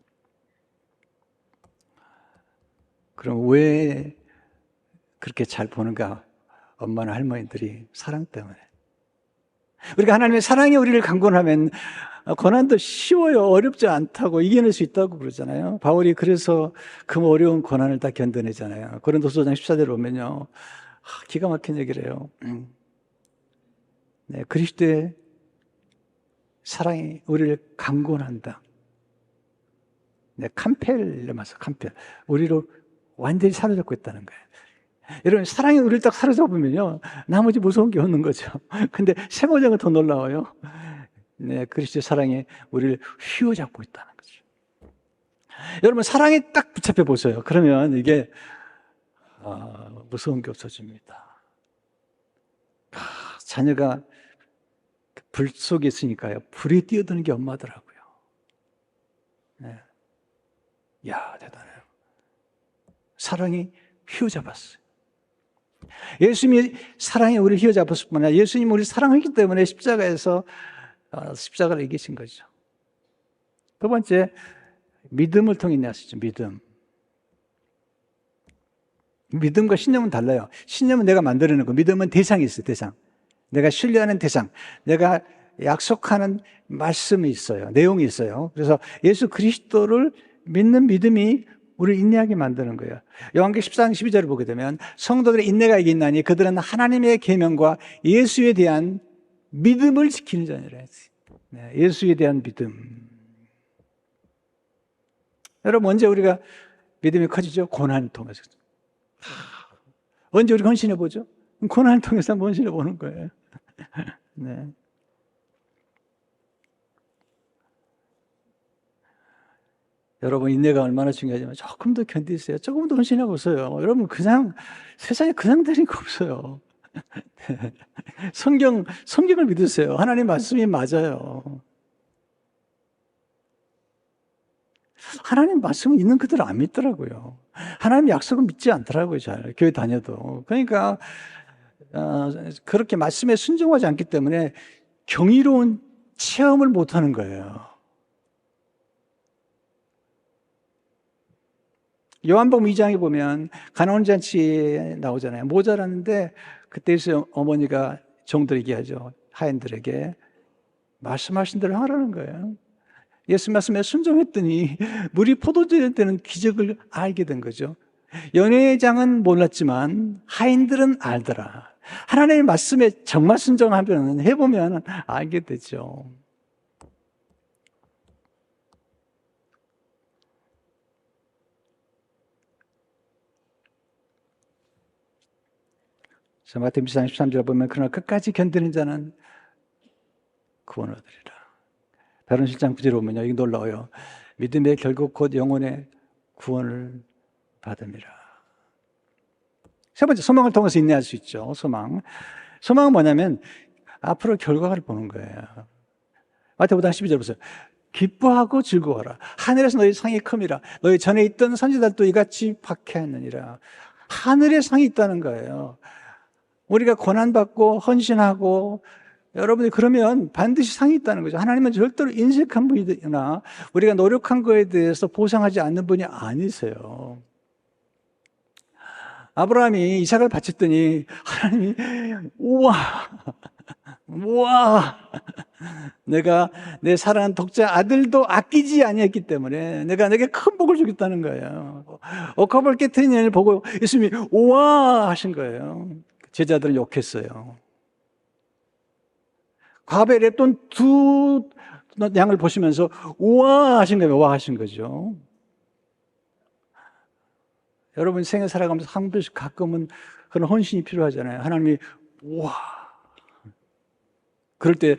그럼 왜 그렇게 잘 보는가? 엄마나 할머니들이 사랑 때문에. 우리가 하나님의 사랑이 우리를 강권하면 고난도 쉬워요. 어렵지 않다고 이겨낼 수 있다고 그러잖아요. 바울이 그래서 그 어려운 고난을 다 견뎌내잖아요. 고린도서 5장 14절을 보면요, 기가 막힌 얘기를 해요. 네, 그리스도의 사랑이 우리를 강권한다. 네, 캄펠레마서 캄펠. 우리로 완전히 사로잡고 있다는 거예요. 여러분, 사랑이 우리를 딱 사로잡으면요, 나머지 무서운 게 없는 거죠. 근데 세모장은 더 놀라워요. 네, 그리스도의 사랑이 우리를 휘어잡고 있다는 거죠. 여러분, 사랑에 딱 붙잡혀 보세요. 그러면 이게 무서운 게 없어집니다. 자녀가 불 속에 있으니까요. 불에 뛰어드는 게 엄마더라고요. 네. 야, 대단해요. 사랑이 휘어잡았어요. 예수님이 사랑이 우리를 휘어잡았을 뿐 아니라 예수님이 우리를 사랑했기 때문에 십자가에서 십자가를 이기신 거죠. 두 번째, 믿음을 통해 인하시죠. 믿음. 믿음과 신념은 달라요. 신념은 내가 만들어내는 거, 믿음은 대상이 있어요. 대상. 내가 신뢰하는 대상, 내가 약속하는 말씀이 있어요. 내용이 있어요. 그래서 예수 그리스도를 믿는 믿음이 우리를 인내하게 만드는 거예요. 요한계시록 14장 12절을 보게 되면 성도들의 인내가 이게 있나니 그들은 하나님의 계명과 예수에 대한 믿음을 지키는 자니라 했어요. 네, 예수에 대한 믿음. 여러분, 언제 우리가 믿음이 커지죠? 고난을 통해서. 언제 우리가 헌신해 보죠? 고난을 통해서 한번 헌신해 보는 거예요. 네. 여러분, 인내가 얼마나 중요하지만 조금 더 견디세요. 조금 더 헌신해 보세요. 여러분, 그냥 세상에 그냥 되는 거 없어요. 성경을 믿으세요. 하나님 말씀이 맞아요. 하나님 말씀은 있는 그대로 안 믿더라고요. 하나님 약속은 믿지 않더라고요. 잘 교회 다녀도. 그러니까 그렇게 말씀에 순종하지 않기 때문에 경이로운 체험을 못하는 거예요. 요한복음 2장에 보면 가나온 잔치에 나오잖아요. 모자랐는데 그때에서 어머니가 종들에게 하죠. 하인들에게 말씀하신 대로 하라는 거예요. 예수 말씀에 순종했더니 물이 포도주가 되는 기적을 알게 된 거죠. 연회장은 몰랐지만 하인들은 알더라. 하나님의 말씀에 정말 순종하면 해보면 알게 되죠. 마태복음 13절 보면 그러나 끝까지 견디는 자는 구원을 얻으리라. 다른 실장 9절에 보면요, 이게 놀라워요. 믿음의 결국 곧 영혼의 구원을 받음이라. 세 번째, 소망을 통해서 인내할 수 있죠. 소망은 뭐냐면 앞으로 결과를 보는 거예요. 마태복음 12절 보세요. 기뻐하고 즐거워라. 하늘에서 너희 상이 큼이라. 너희 전에 있던 선지자들도 이같이 박해하느니라. 하늘에 상이 있다는 거예요. 우리가 고난받고 헌신하고 여러분이 그러면 반드시 상이 있다는 거죠. 하나님은 절대로 인색한 분이나 우리가 노력한 거에 대해서 보상하지 않는 분이 아니세요. 아브라함이 이삭을 바쳤더니 하나님이 우와 내가 내 사랑하는 독자 아들도 아끼지 아니했기 때문에 내가 내게 큰 복을 주겠다는 거예요. 옥합을 깨트리는 애를 보고 예수님이 우와 하신 거예요. 제자들은 욕했어요. 과부의 랩돈 두 양을 보시면서 우와 하신 거예요. 와 하신 거죠. 여러분 생애 살아가면서 한 번씩 가끔은 그런 헌신이 필요하잖아요. 하나님이 우와. 그럴 때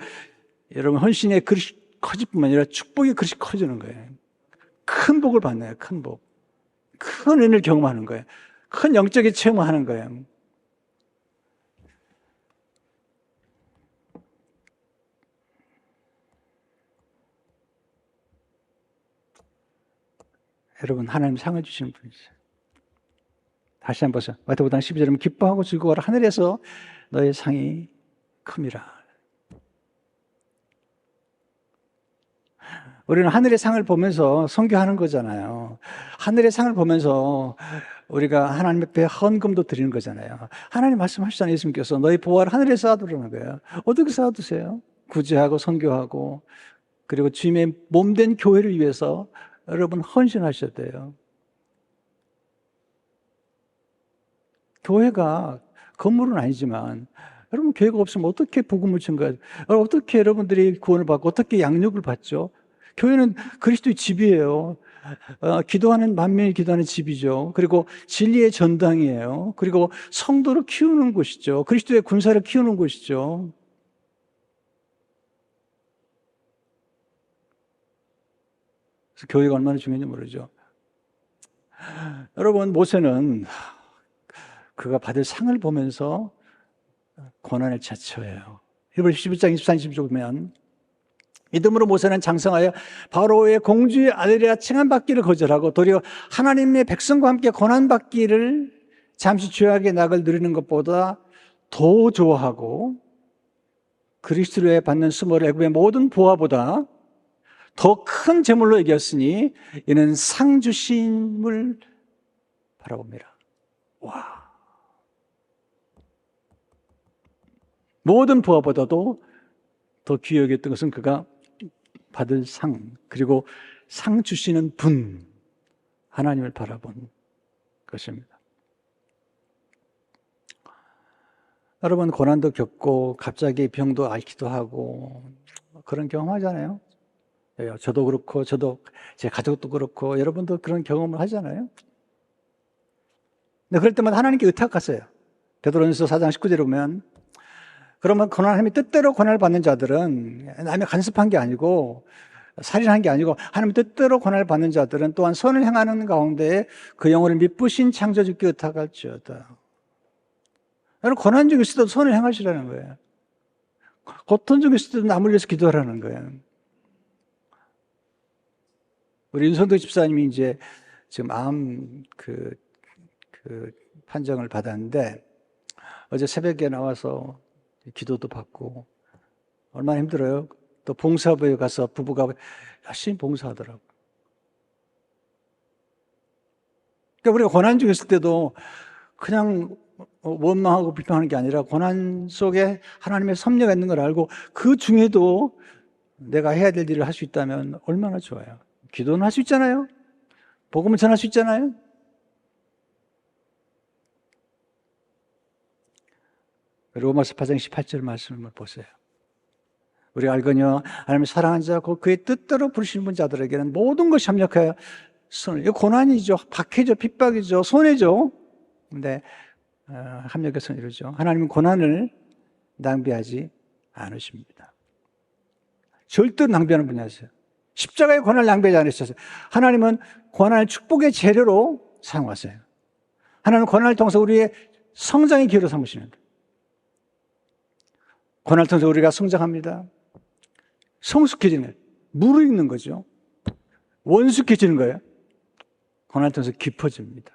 여러분 헌신의 그릇이 커질 뿐만 아니라 축복의 그릇이 커지는 거예요. 큰 복을 받나요? 큰 복. 큰 은혜를 경험하는 거예요. 큰 영적인 체험을 하는 거예요. 여러분 하나님 상을 주시는 분이세요. 다시 한번 보세요. 마태복음 12절에 기뻐하고 즐거워라. 하늘에서 너의 상이 큼이라. 우리는 하늘의 상을 보면서 선교하는 거잖아요. 하늘의 상을 보면서 우리가 하나님 앞에 헌금도 드리는 거잖아요. 하나님 말씀하시잖아요. 예수님께서 너희 보화를 하늘에 쌓아두라는 거예요. 어떻게 쌓아두세요? 구제하고 선교하고 그리고 주님의 몸된 교회를 위해서 여러분 헌신하셔야 돼요. 교회가 건물은 아니지만 여러분 교회가 없으면 어떻게 복음을 전가해요? 어떻게 여러분들이 구원을 받고 어떻게 양육을 받죠? 교회는 그리스도의 집이에요. 기도하는 만민이 기도하는 집이죠. 그리고 진리의 전당이에요. 그리고 성도를 키우는 곳이죠. 그리스도의 군사를 키우는 곳이죠. 그래서 교회가 얼마나 중요한지 모르죠. 여러분 모세는 그가 받을 상을 보면서 고난을 자처해요. 히브리 11장 24, 25 보면 믿음으로 모세는 장성하여 바로의 공주의 아들이라 칭함받기를 거절하고 도리어 하나님의 백성과 함께 고난받기를 잠시 죄악의 낙을 누리는 것보다 더 좋아하고 그리스도에 받는 수모를 애굽의 모든 보화보다 더 큰 재물로 여겼으니 이는 상 주심을 바라봅니다. 와, 모든 보화보다도 더 귀히 여겼던 것은 그가 받을 상, 그리고 상 주시는 분, 하나님을 바라본 것입니다. 여러분, 고난도 겪고 갑자기 병도 앓기도 하고 그런 경험하잖아요. 저도 그렇고 제 가족도 그렇고 여러분도 그런 경험을 하잖아요. 근데 그럴 때마다 하나님께 의탁하세요. 베드로전서 4장 19절에 보면 그러면 하나님의 뜻대로 고난을 받는 자들은 남이 간섭한 게 아니고 살인한 게 아니고 하나님의 뜻대로 고난을 받는 자들은 또한 선을 행하는 가운데 그 영혼을 미쁘신 창조주께 의탁할지어다. 여러분, 고난 중에 있어도 선을 행하시라는 거예요. 고통 중에 있어도 남을 위해서 기도하라는 거예요. 우리 윤성도 집사님이 이제 지금 암 판정을 받았는데 어제 새벽에 나와서 기도도 받고 얼마나 힘들어요. 또 봉사부에 가서 부부가 열심히 봉사하더라고요. 그러니까 우리가 고난 중에 있을 때도 그냥 원망하고 비판하는 게 아니라 고난 속에 하나님의 섭리가 있는 걸 알고 그 중에도 내가 해야 될 일을 할 수 있다면 얼마나 좋아요. 기도는 할 수 있잖아요. 복음을 전할 수 있잖아요. 로마서 8장 18절 말씀을 보세요. 우리가 알거니와 하나님의 사랑하는 자고 그의 뜻대로 부르시는 분 자들에게는 모든 것이 합력하여 이거 고난이죠. 박해죠. 핍박이죠. 손해죠. 근데 합력해서 이루죠. 하나님은 고난을 낭비하지 않으십니다. 절대로 낭비하는 분이 아니세요. 십자가의 고난을 낭비하지 않으셨어요. 하나님은 고난을 축복의 재료로 사용하세요. 하나님은 고난을 통해서 우리의 성장의 기회로 삼으십니다. 고난을 통해서 우리가 성장합니다. 성숙해지는 거예요. 무르익는 거죠. 원숙해지는 거예요. 고난을 통해서 깊어집니다.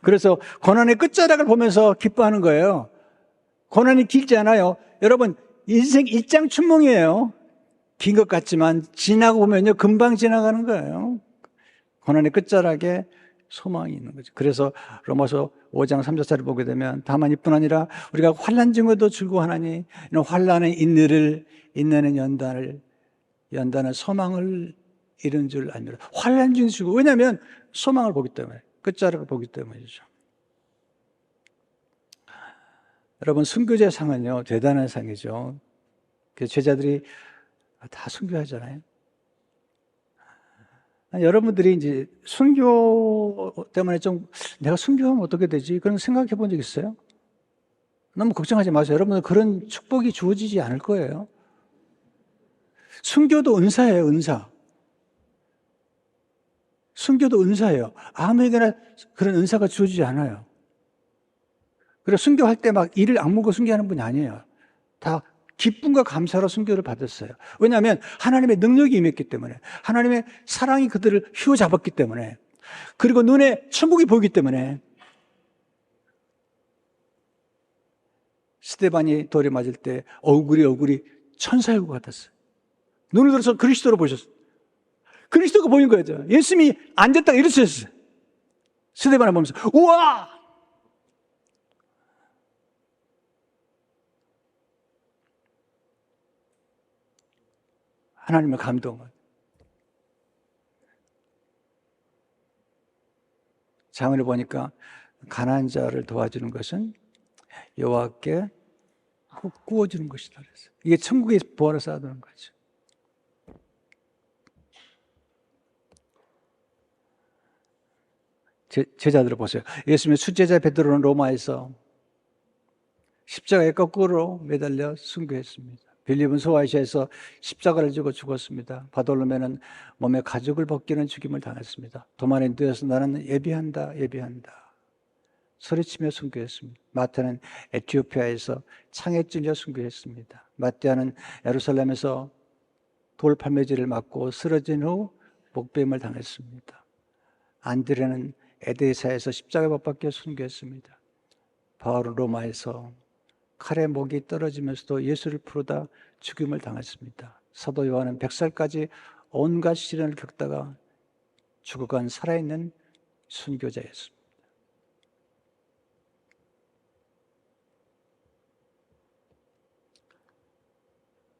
그래서 고난의 끝자락을 보면서 기뻐하는 거예요. 고난이 길지 않아요. 여러분, 인생 일장춘몽이에요. 긴 것 같지만 지나고 보면요, 금방 지나가는 거예요. 고난의 끝자락에 소망이 있는 거죠. 그래서 로마서 5장 3절을 보게 되면 다만 이뿐 아니라 우리가 환난 중에도 즐거워하나니 이는 환난의 인내는 연단은 소망을 이룬 줄 압니다. 환난 중에 즐거워. 왜냐하면 소망을 보기 때문에, 끝자락을 보기 때문이죠. 여러분, 순교제 상은요, 대단한 상이죠. 제자들이 다 순교하잖아요. 여러분들이 이제 순교 때문에 좀 내가 순교하면 어떻게 되지? 그런 생각해 본 적 있어요? 너무 걱정하지 마세요. 여러분들 그런 축복이 주어지지 않을 거예요. 순교도 은사예요, 은사. 순교도 은사예요. 아무에게나 그런 은사가 주어지지 않아요. 그래서 순교할 때 막 이를 악물고 순교하는 분이 아니에요. 다 기쁨과 감사로 순교를 받았어요. 왜냐하면 하나님의 능력이 임했기 때문에, 하나님의 사랑이 그들을 휘어잡았기 때문에, 그리고 눈에 천국이 보이기 때문에. 스데반이 돌에 맞을 때 얼굴이 천사의 얼굴 같았어요. 눈을 들어서 그리스도로 보셨어요. 그리스도가 보인 거죠. 예수님이 앉았다가 일어섰어요. 스데반을 보면서 우와! 하나님의 감동을. 장을 보니까 가난한 자를 도와주는 것은 여호와께 구워주는 것이다 그랬어요. 이게 천국의 보화를 쌓아두는 거죠. 제자들을 보세요. 예수님의 수제자 베드로는 로마에서 십자가에 거꾸로 매달려 순교했습니다. 빌립은 소아시아에서 십자가를 지고 죽었습니다. 바돌로메는 몸에 가죽을 벗기는 죽임을 당했습니다. 도마에 누워서 나는 예비한다. 소리치며 순교했습니다. 마태는 에티오피아에서 창에 찔려 순교했습니다. 마띠아는 예루살렘에서 돌팔매질을 맞고 쓰러진 후 목배임을 당했습니다. 안드레는 에데사에서 십자가에 못 박혀 순교했습니다. 바울은 로마에서 칼에 목이 떨어지면서도 예수를 부르다 죽임을 당했습니다. 사도 요한은 100살까지 온갖 시련을 겪다가 죽어간 살아있는 순교자였습니다.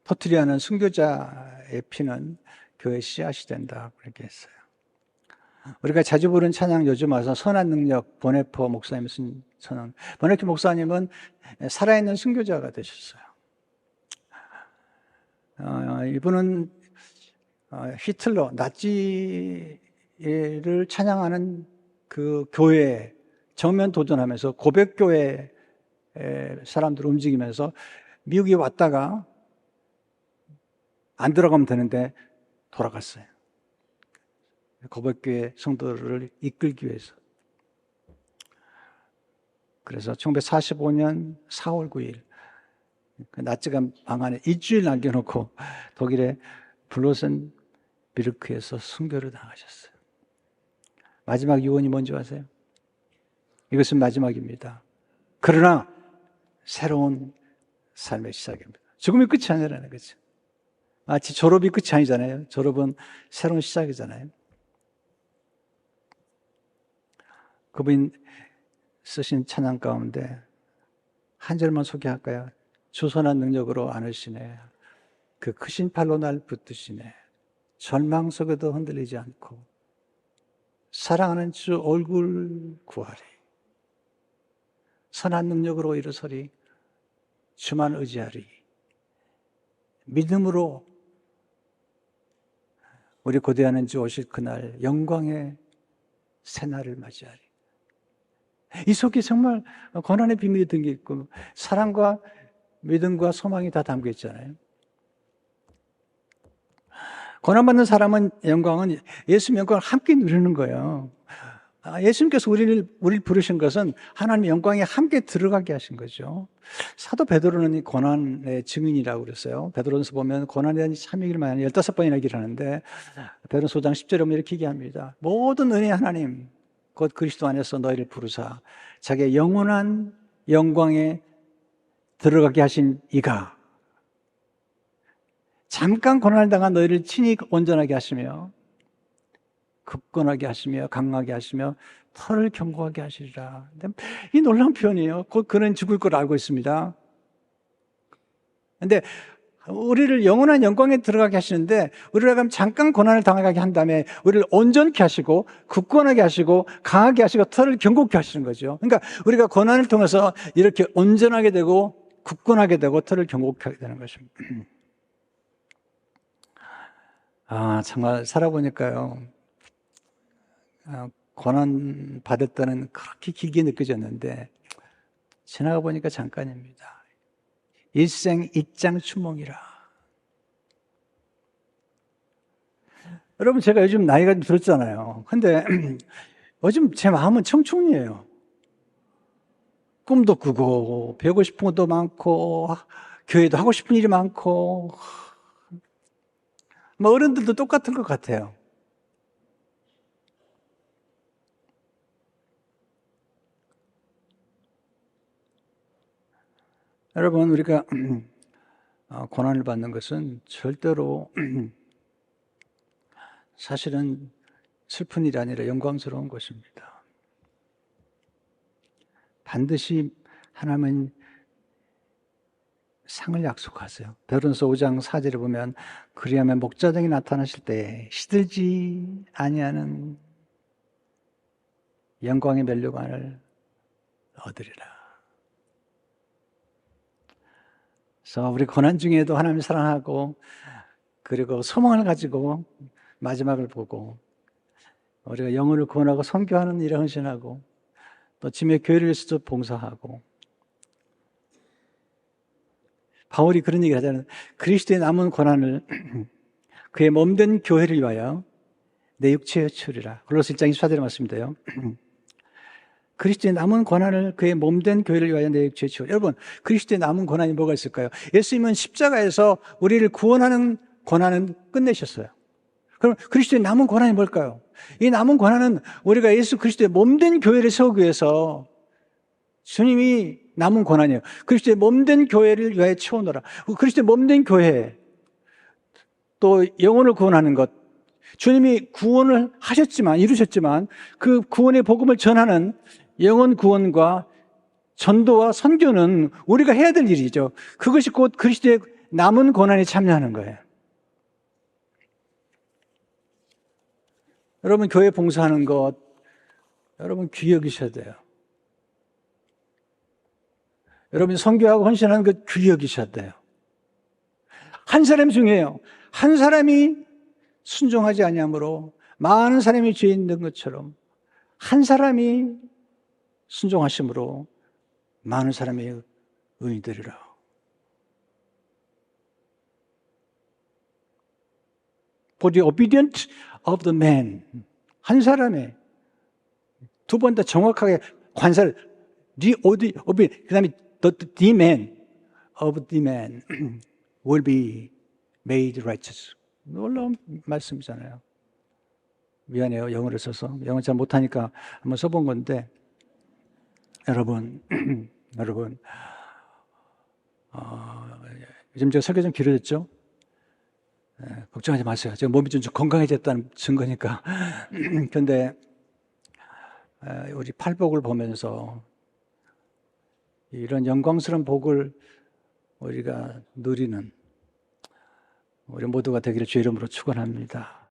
터트리아는 순교자의 피는 교회의 씨앗이 된다 그렇게 했어요. 우리가 자주 부르는 찬양 요즘 와서 선한 능력 보네포 목사님 쓴 찬양. 보네포 목사님은 살아있는 순교자가 되셨어요. 이분은 히틀러 나치를 찬양하는 그 교회에 정면 도전하면서 고백교회 사람들을 움직이면서 미국에 왔다가 안 들어가면 되는데 돌아갔어요. 고백교회 성도를 이끌기 위해서. 그래서 1945년 4월 9일 나치가 방 안에 일주일 남겨놓고 독일의 블로센비르크에서 순교를 당하셨어요. 마지막 유언이 뭔지 아세요? 이것은 마지막입니다. 그러나 새로운 삶의 시작입니다. 죽음이 끝이 아니라는 거죠. 마치 졸업이 끝이 아니잖아요. 졸업은 새로운 시작이잖아요. 그분 쓰신 찬양 가운데 한 절만 소개할까요? 주선한 능력으로 안으시네. 그 크신 팔로 날 붙드시네. 절망 속에도 흔들리지 않고 사랑하는 주 얼굴 구하리. 선한 능력으로 일어서리. 주만 의지하리. 믿음으로 우리 고대하는 주 오실 그날 영광의 새날을 맞이하리. 이 속에 정말 고난의 비밀이 담겨 있고 사랑과 믿음과 소망이 다 담겨 있잖아요. 고난받는 사람은 영광은 예수님 영광을 함께 누리는 거예요. 예수님께서 우리를 부르신 것은 하나님의 영광에 함께 들어가게 하신 거죠. 사도 베드로는 이 고난의 증인이라고 그랬어요. 베드로전서 보면 고난에 대한 참이길만 15번이나 얘기를 하는데 베드로전서 5장 10절에 보면 이렇게 얘기합니다. 모든 은혜 하나님 곧 그리스도 안에서 너희를 부르사 자기의 영원한 영광에 들어가게 하신 이가 잠깐 고난을 당한 너희를 친히 온전하게 하시며 굳건하게 하시며 강하게 하시며 털을 견고하게 하시리라. 이 놀라운 표현이에요. 곧 그는 죽을 걸 알고 있습니다. 그런데 우리를 영원한 영광에 들어가게 하시는데 우리가 그럼 잠깐 고난을 당하게 한 다음에 우리를 온전케 하시고 굳건하게 하시고 강하게 하시고 털을 견고케 하시는 거죠. 그러니까 우리가 고난을 통해서 이렇게 온전하게 되고 굳건하게 되고 털을 견고케 하게 되는 것입니다. 정말 살아보니까요. 고난 받을 때는 그렇게 길게 느껴졌는데 지나가 보니까 잠깐입니다. 일생 입장추몽이라. 여러분 제가 요즘 나이가 좀 들었잖아요. 근데 요즘 제 마음은 청춘이에요. 꿈도 꾸고 배우고 싶은 것도 많고 교회도 하고 싶은 일이 많고 어른들도 똑같은 것 같아요. 여러분 우리가 고난을 받는 것은 절대로 사실은 슬픈 일이 아니라 영광스러운 것입니다. 반드시 하나님은 상을 약속하세요. 베드로전서 5장 4절에 보면 그리하면 목자등이 나타나실 때 시들지 아니하는 영광의 면류관을 얻으리라. 그래서 우리 고난 중에도 하나님을 사랑하고 그리고 소망을 가지고 마지막을 보고 우리가 영혼을 구원하고 선교하는 일에 헌신하고 또 짐의 교회를 위해서 봉사하고 바울이 그런 얘기를 하잖아요. 그리스도의 남은 고난을 그의 몸된 교회를 위하여 내 육체에 치우리라. 골로새 1장 24절에 말씀인데요. 그리스도의 남은 고난을 그의 몸된 교회를 위하여 내게 주시오. 여러분, 그리스도의 남은 고난이 뭐가 있을까요? 예수님은 십자가에서 우리를 구원하는 고난은 끝내셨어요. 그럼 그리스도의 남은 고난이 뭘까요? 이 남은 고난은 우리가 예수 그리스도의 몸된 교회를 세우기 위해서 주님이 남은 고난이에요. 그리스도의 몸된 교회를 위하여 채우노라. 그리스도의 몸된 교회, 또 영혼을 구원하는 것, 주님이 구원을 하셨지만, 이루셨지만 그 구원의 복음을 전하는 영혼 구원과 전도와 선교는 우리가 해야 될 일이죠. 그것이 곧 그리스도의 남은 고난에 참여하는 거예요. 여러분, 교회 봉사하는 것, 여러분 귀히 여기셔야 돼요. 여러분, 선교하고 헌신하는 것 귀히 여기셔야 돼요. 한 사람이 중요해요. 한 사람이 순종하지 아니함으로 많은 사람이 죄 있는 것처럼 한 사람이 순종하심으로 많은 사람이 의인이 되리라. For the obedience of the man. 한 사람의 두 번 더 정확하게 관사를 그 다음에 the man of the man will be made righteous. 놀라운 말씀이잖아요. 미안해요. 영어를 써서. 영어 잘 못하니까 한번 써본 건데, 여러분, 요즘 제가 설교 좀 길어졌죠? 걱정하지 마세요. 제가 몸이 좀 건강해졌다는 증거니까. 그런데 우리 팔복을 보면서 이런 영광스러운 복을 우리가 누리는 우리 모두가 되기를 주의 이름으로 축원합니다.